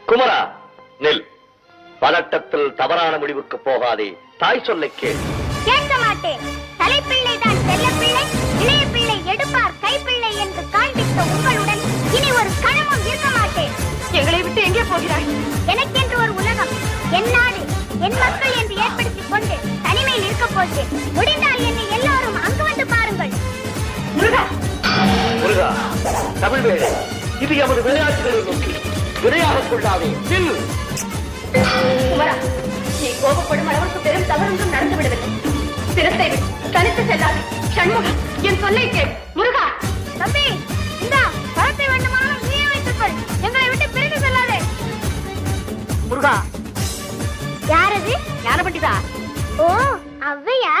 குமரா, நெல். பதட்டத்தில் தவறான முடிவுக்கு போகாதே. தாய் சொல்லை கேள். கேட்க மாட்டேன். தலைப்பிள்ளை தான் செல்ல பிள்ளை, இளைய பிள்ளை எடுப்பார் கைப்பிள்ளை என்று காண்பித்த உங்களுடன் இனி ஒரு கணமும் இருக்க மாட்டேன். எங்களை விட்டு எங்கே போகிறாய்? எனக்கென்று ஒரு உலகம், என் நாடு, என் மக்கள் என்று ஏற்படுத்திக் கொண்டு தனிமையில் இருக்க போகிறேன். முடிந்தால் என்னை எல்லாரும் அங்கு வந்து பாருங்கள். முருகா, முருகா, தமிழ் வேலை, இது எமது விளையாட்டுகளை நோக்கி விளையாக கொள்ளாதே. குமரா, நீ கோபப்படும் அளவுக்கு பெரும் தவறொன்றும் நடந்து விடவில்லை. சிரத்தை தனித்து செல்லாதே. சண்முகா, என் சொல்லை கேள். முருகா, தம்பி, இந்தா பழத்தை வேண்டுமானாலும் நீயே வைத்துக்கொள். எங்களை விட்டு பிரிந்து செல்லாதே. முருகா, யாரது? ஞான பண்டிதா. ஓ, அவ்வையா?